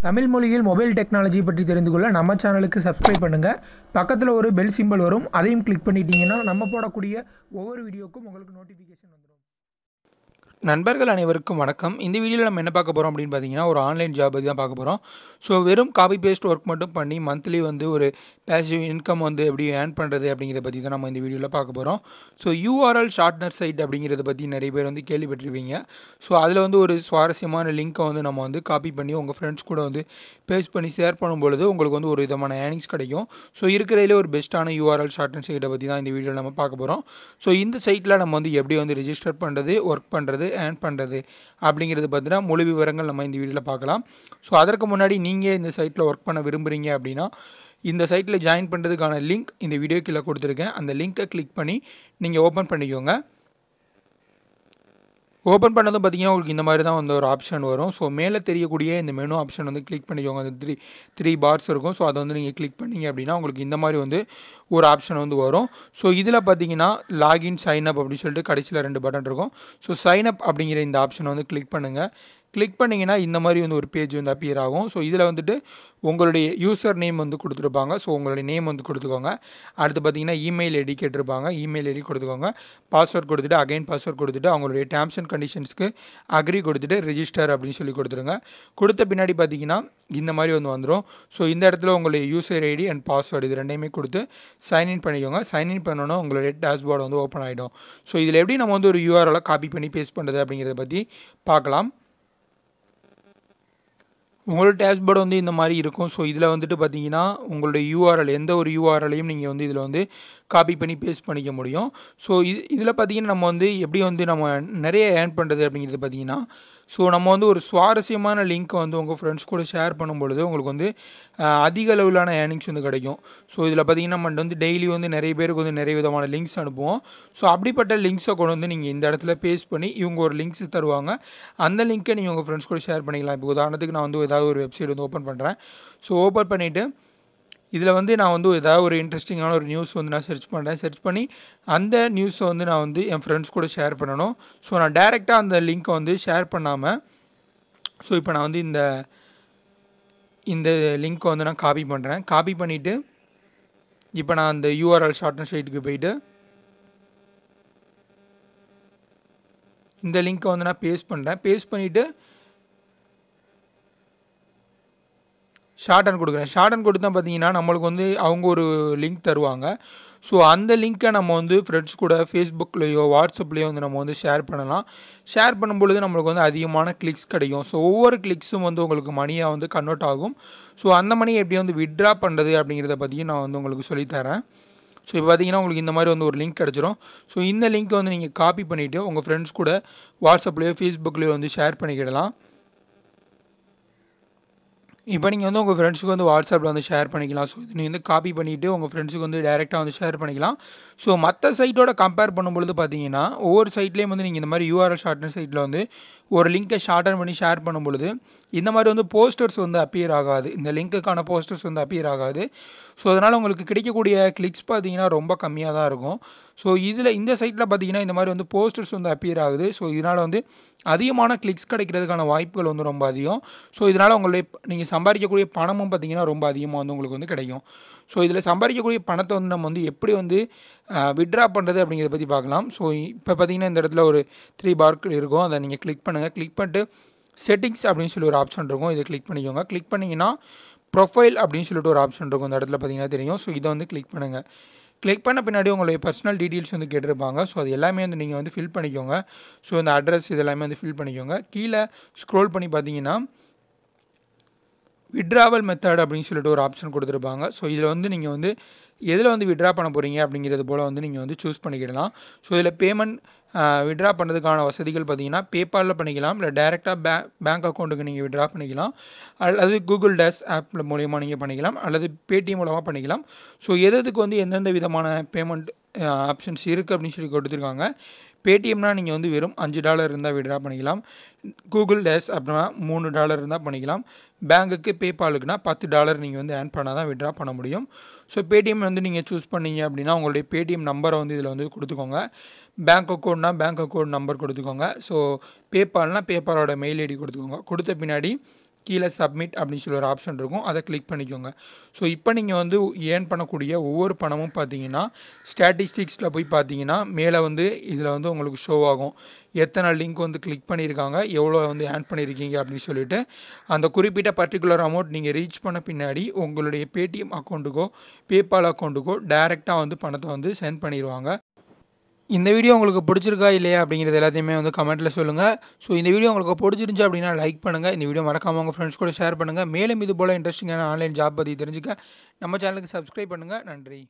தமிழ் மொழியில் mobile technology பற்றி தெரிந்து கொள்ள நம்ம சேனலுக்கு சப்ஸ்கிரைப் பண்ணுங்கள். பக்கத்தில் ஒரு பெல் சிம்பல் வரும், அதையும் கிளிக் பண்ணிட்டீங்கன்னா நம்ம போடக்கூடிய ஒவ்வொரு வீடியோக்கும் உங்களுக்கு நோட்டிஃபிகேஷன் வந்துடும். நண்பர்கள் அனைவருக்கும் வணக்கம். இந்த வீடியோவில் நம்ம என்ன பார்க்க போகிறோம் அப்படின்னு பார்த்தீங்கன்னா, ஒரு ஆன்லைன் ஜாப் பற்றி தான் பார்க்க போகிறோம். ஸோ வெறும் காப்பி பேஸ்ட் ஒர்க் மட்டும் பண்ணி மந்த்லி ஒரு பேசிவ் இன்கம் எப்படி ஏர்ன் பண்ணுறது அப்படிங்கிறத பற்றி தான் நம்ம இந்த வீடியோவில் பார்க்க போகிறோம். ஸோ யூஆர்எல் ஷார்ட்னர் சைட் அப்படிங்கிறத பற்றி நிறைய பேர் கேள்விப்பட்டிருப்பீங்க. ஸோ அதில் ஒரு சுவாரஸ்யமான லிங்க்கை நம்ம காப்பி பண்ணி உங்கள் ஃப்ரெண்ட்ஸ் கூட பேஸ்ட் பண்ணி ஷேர் பண்ணும்பொழுது உங்களுக்கு ஒரு விதமான ஏர்னிங்ஸ் கிடைக்கும். ஸோ இருக்கிறதுலே ஒரு பெஸ்ட்டான யூஆர்எல் ஷார்ட்னர் சைட்டை பற்றி தான் இந்த வீடியோவில் நம்ம பார்க்க போகிறோம். ஸோ இந்த சைட்டில் நம்ம எப்படி ரெஜிஸ்டர் பண்ணுறது, ஒர்க் பண்ணுறது, ஏர்ன் பண்ணுறது அப்படிங்கிறது பற்றினா முழு விவரங்கள் நம்ம இந்த வீடியோவில் பார்க்கலாம். ஸோ அதற்கு முன்னாடி நீங்கள் இந்த சைட்டில் ஒர்க் பண்ண விரும்புகிறீங்க அப்படின்னா இந்த சைட்டில் ஜாயின் பண்ணுறதுக்கான லிங்க் இந்த வீடியோ கீழே கொடுத்துருக்கேன். அந்த லிங்க்கை கிளிக் பண்ணி நீங்கள் ஓப்பன் பண்ணிக்கோங்க. ஓப்பன் பண்ணதும் பார்த்தீங்கன்னா உங்களுக்கு இந்த மாதிரி தான் ஒரு ஆப்ஷன் வரும். ஸோ மேலே தெரியக்கூடிய இந்த மெனு ஆப்ஷன் கிளிக் பண்ணிக்கோங்க. அந்த த்ரீ பார்ஸ் இருக்கும். ஸோ அதை நீங்கள் கிளிக் பண்ணிங்க அப்படின்னா உங்களுக்கு இந்த மாதிரி ஒரு ஆப்ஷன் வரும். ஸோ இதில் பார்த்தீங்கன்னா லாகின் சைன் அப் அப்படின்னு சொல்லிட்டு கடைசியில் 2 பட்டன் இருக்கும். ஸோ சைன் அப் அப்படிங்கிற இந்த ஆப்ஷனை கிளிக் பண்ணுங்கள். கிளிக் பண்ணிங்கன்னா இந்த மாதிரி ஒரு பேஜ் அப்பியர் ஆகும். ஸோ இதில் உங்களுடைய யூசர் நேம் கொடுத்துருப்பாங்க. ஸோ உங்களுடைய நேம் கொடுத்துக்கோங்க. அடுத்து பார்த்தீங்கன்னா இமெயில் ஐடி கேட்டிருப்பாங்க. இமெயில் ஐடி கொடுத்துக்கோங்க. பாஸ்வேர்ட் கொடுத்துட்டு அகைன் பாஸ்வேர்ட் கொடுத்துட்டு அவங்களுடைய டேர்ம்ஸ் அண்ட் கண்டிஷன்ஸ்க்கு அக்ரி கொடுத்துட்டு ரெஜிஸ்டர் அப்படின்னு சொல்லி கொடுத்துருங்க. கொடுத்த பின்னாடி பார்த்தீங்கன்னா இந்த மாதிரி வந்துடும். ஸோ இந்த இடத்துல உங்களுடைய யூசர் ஐடி அண்ட் பாஸ்வேர்டு இது ரெண்டையுமே கொடுத்து சைன்இன் பண்ணிக்கோங்க. சைன்இன் பண்ணோன்னா உங்களுடைய டேஷ்போர்டு ஓப்பன் ஆகிடும். ஸோ இதில் எப்படி நம்ம ஒரு யூஆர்எல் காப்பி பண்ணி பேஸ்ட் பண்ணுறது அப்படிங்கிறத பற்றி பார்க்கலாம். உங்களோட டேஷ்போர்டு இந்த மாதிரி இருக்கும். ஸோ இதில் பார்த்தீங்கன்னா உங்களுடைய யூஆர்எல் எந்த ஒரு யூஆர்எலையும் நீங்கள் இதில் காப்பி பண்ணி பேஸ்ட் பண்ணிக்க முடியும். ஸோ இதில் பார்த்தீங்கன்னா நம்ம எப்படி நம்ம நிறைய ஏர்ன் பண்ணுறது அப்படிங்கிறது பார்த்தீங்கன்னா, ஸோ நம்ம ஒரு சுவாரஸ்யமான லிங்க்கை உங்கள் ஃப்ரெண்ட்ஸ் கூட ஷேர் பண்ணும்பொழுது உங்களுக்கு அதிக அளவிலான ஏர்னிங்ஸ் கிடைக்கும். ஸோ இதில் பார்த்தீங்கன்னா நம்ம டெய்லி நிறைய பேருக்கு நிறைய விதமான லிங்க்ஸ் அனுப்புவோம். ஸோ அப்படிப்பட்ட லிங்க்ஸை கொண்டு நீங்கள் இந்த இடத்துல பேஸ்ட் பண்ணி இவங்க ஒரு லிங்க்ஸ் தருவாங்க. அந்த லிங்க்கை நீங்கள் உங்கள் ஃப்ரெண்ட்ஸ் கூட ஷேர் பண்ணிக்கலாம். இப்போ உதாரணத்துக்கு நான் ஏதாவது ஒரு வெப்சைட் ஓப்பன் பண்ணுறேன். ஸோ ஓப்பன் பண்ணிவிட்டு இதில் நான் ஏதாவது ஒரு இன்ட்ரெஸ்டிங்கான ஒரு நியூஸ் நான் சர்ச் பண்ணுறேன். சர்ச் பண்ணி அந்த நியூஸை நான் என் ஃப்ரெண்ட்ஸ் கூட ஷேர் பண்ணணும். ஸோ நான் டைரெக்டாக அந்த லிங்க்கை ஷேர் பண்ணாமல், ஸோ இப்போ நான் இந்த லிங்க்கை நான் காப்பி பண்ணுறேன். காப்பி பண்ணிவிட்டு இப்போ நான் அந்த யூஆர்எல் ஷார்ட்னர் சைட்டுக்கு போயிட்டு இந்த லிங்க்கை நான் பேஸ்ட் பண்ணுறேன். பேஸ்ட் பண்ணிவிட்டு ஷார்ட் அண்ட் கொடுக்குறேன். ஷார்ட் அண்ட் கொடுத்தா பார்த்தீங்கன்னா நம்மளுக்கு அவங்க ஒரு லிங்க் தருவாங்க. ஸோ அந்த லிங்க்கை நம்ம ஃப்ரெண்ட்ஸ் கூட ஃபேஸ்புக்லேயோ வாட்ஸ்அப்லேயோ நம்ம ஷேர் பண்ணலாம். ஷேர் பண்ணும்பொழுது நம்மளுக்கு அதிகமான கிளிக்ஸ் கிடைக்கும். ஸோ ஒவ்வொரு கிளிக்ஸும் உங்களுக்கு மணியாக கன்வெர்ட் ஆகும். ஸோ அந்த மணியை எப்படி வித்ட்ரா பண்ணுறது அப்படிங்கிறத பற்றியும் நான் உங்களுக்கு சொல்லித்தரேன். ஸோ இப்போ பார்த்தீங்கன்னா உங்களுக்கு இந்த மாதிரி ஒரு லிங்க் கிடச்சிரும். ஸோ இந்த லிங்க்கை நீங்கள் காப்பி பண்ணிவிட்டு உங்கள் ஃப்ரெண்ட்ஸ் கூட வாட்ஸ்அப்லேயோ ஃபேஸ்புக்லேயோ ஷேர் பண்ணிக்கிடலாம். இப்போ நீங்கள் உங்கள் ஃப்ரெண்ட்ஸுக்கு வாட்ஸ்அப்பில் ஷேர் பண்ணிக்கலாம். ஸோ இது நீங்கள் காப்பி பண்ணிவிட்டு உங்கள் ஃப்ரெண்ட்ஸுக்கு டேரெக்டாக ஷேர் பண்ணிக்கலாம். ஸோ மற்ற சைட்டோட கம்பேர் பண்ணும்பொழுது பார்த்தீங்கன்னா ஒவ்வொரு சைட்லேயும் நீங்கள் இந்த மாதிரி யூஆர்எல் ஷார்ட்னர் சைட்டில் ஒரு லிங்க்கை ஷார்ட்டன் பண்ணி ஷேர் பண்ணும்பொழுது இந்த மாதிரி போஸ்டர்ஸ் அப்பியர் ஆகாது. இந்த லிங்க்குக்கான போஸ்டர்ஸ் அப்பியர் ஆகாது. ஸோ அதனால் உங்களுக்கு கிடைக்கக்கூடிய கிளிக்ஸ் பார்த்தீங்கன்னா ரொம்ப கம்மியாக தான் இருக்கும். ஸோ இந்த சைட்டில் பார்த்தீங்கன்னா இந்த மாதிரி போஸ்டர்ஸ் அப்பியர் ஆகுது. ஸோ இதனால் அதிகமான கிளிக்ஸ் கிடைக்கிறதுக்கான வாய்ப்புகள் ரொம்ப அதிகம். ஸோ இதனால் நீங்கள் சம்பாதிக்கக்கூடிய பணமும் பார்த்தீங்கன்னா ரொம்ப அதிகமாக உங்களுக்கு கிடைக்கும். ஸோ இதில் சம்பாதிக்கக்கூடிய பணத்தை நம்ம எப்படி வித்ட்ரா பண்ணுறது அப்படிங்கிறத பற்றி பார்க்கலாம். ஸோ இப்போ பார்த்தீங்கன்னா இந்த இடத்துல ஒரு 3 பார்க் இருக்கும். அதை நீங்கள் கிளிக் பண்ணுங்கள். கிளிக் பண்ணிட்டு செட்டிங்ஸ் அப்படின்னு சொல்லி ஒரு ஆப்ஷன் இருக்கும். இதை கிளிக் பண்ணிக்கோங்க. கிளிக் பண்ணிங்கன்னா ப்ரொஃபைல் அப்படின்னு சொல்லிட்டு ஒரு ஆப்ஷன் இருக்கும். இந்த இடத்துல பார்த்தீங்கன்னா தெரியும். ஸோ இதை கிளிக் பண்ணுங்கள். கிளிக் பண்ண பின்னாடி உங்களுடைய பர்சனல் டீட்டெயில்ஸ் கேட்டிருப்பாங்க. ஸோ அது எல்லாமே நீங்கள் ஃபில் பண்ணிக்கோங்க. ஸோ இந்த அட்ரஸ் இது எல்லாமே ஃபில் பண்ணிக்கோங்க. கீழே ஸ்க்ரோல் பண்ணி பார்த்தீங்கன்னா வித்ட்ராவல் மெத்தட் அப்படின்னு சொல்லிட்டு ஒரு ஆப்ஷன் கொடுத்துருப்பாங்க. ஸோ இதில் நீங்கள் எதில் வித்ட்ரா பண்ண போகிறீங்க அப்படிங்கிறது போல் நீங்கள் சூஸ் பண்ணிக்கிடலாம். ஸோ இதில் பேமெண்ட் வித்ட்ரா பண்ணுறதுக்கான வசதிகள் பார்த்தீங்கன்னா பேபாலில் பண்ணிக்கலாம். இல்லை டேரெக்டாக பேங்க் அக்கௌண்ட்டுக்கு நீங்கள் வித்ட்ரா பண்ணிக்கலாம். அல்லது கூகுள் டேஷ் ஆப் மூலயமா நீங்கள் பண்ணிக்கலாம். அல்லது பேடிஎம் மூலமாக பண்ணிக்கலாம். ஸோ எதுக்கு எந்தெந்த விதமான பேமெண்ட் ஆப்ஷன்ஸ் இருக்குது அப்படின்னு சொல்லி கொடுத்துருக்காங்க. பேடிஎம்னா நீங்கள் வெறும் $5 இருந்தால் வித்ட்ரா பண்ணிக்கலாம். கூகுள் டேஷ் அப்படின்னா $3 இருந்தால் பண்ணிக்கலாம். பேங்குக்கு பேபாலுக்குனா $10 நீங்கள் ஏர்ன் பண்ணால் தான் வித்ட்ரா பண்ண முடியும். ஸோ பேடிஎம் நீங்கள் சூஸ் பண்ணீங்க அப்படின்னா உங்களுடைய பேடிஎம் நம்பரை இதில் கொடுத்துக்கோங்க. பேங்க் அக்கௌண்ட்னா பேங்க் அக்கௌண்ட் நம்பர் கொடுத்துக்கோங்க. ஸோ பேபால்னா பேபாலோட மெயில் ஐடி கொடுத்துக்கோங்க. கொடுத்த பின்னாடி கீழே சப்மிட் அப்படின்னு சொல்லி ஒரு ஆப்ஷன் இருக்கும். அதை கிளிக் பண்ணிக்கோங்க. ஸோ இப்போ நீங்கள் வந்து ஏர்ன் பண்ணக்கூடிய ஒவ்வொரு பணமும் பார்த்தீங்கன்னா ஸ்டாட்டிஸ்டிக்ஸில் போய் பார்த்தீங்கன்னா மேலே வந்து இதில் வந்து உங்களுக்கு ஷோ ஆகும். எத்தனை லிங்க் வந்து கிளிக் பண்ணியிருக்காங்க, எவ்வளோ வந்து ஏர்ன் பண்ணியிருக்கீங்க அப்படின்னு சொல்லிட்டு அந்த குறிப்பிட்ட பர்டிகுலர் அமௌண்ட் நீங்கள் ரீச் பண்ண பின்னாடி உங்களுடைய பேடிஎம் அக்கௌண்ட்டுக்கோ பேபால் அக்கௌண்ட்டுக்கோ டைரெக்டாக வந்து பணத்தை வந்து சென்ட் பண்ணிடுவாங்க. இந்த வீடியோ உங்களுக்கு பிடிச்சிருக்கா இல்லையா அப்படிங்கிறது எல்லாத்தையுமே வந்து கமெண்ட்டில் சொல்லுங்கள். ஸோ இந்த வீடியோ உங்களுக்கு பிடிச்சிருந்துச்சு அப்படின்னா லைக் பண்ணுங்கள். இந்த வீடியோ மறக்காமல் உங்கள் ஃப்ரெண்ட்ஸ் கூட ஷேர் பண்ணுங்கள். மேலும் இது போல் இன்ட்ரெஸ்டிங்கான ஆன்லைன் ஜாப் பற்றி தெரிஞ்சுக்க நம்ம சேனலுக்கு சப்ஸ்கிரைப் பண்ணுங்கள். நன்றி.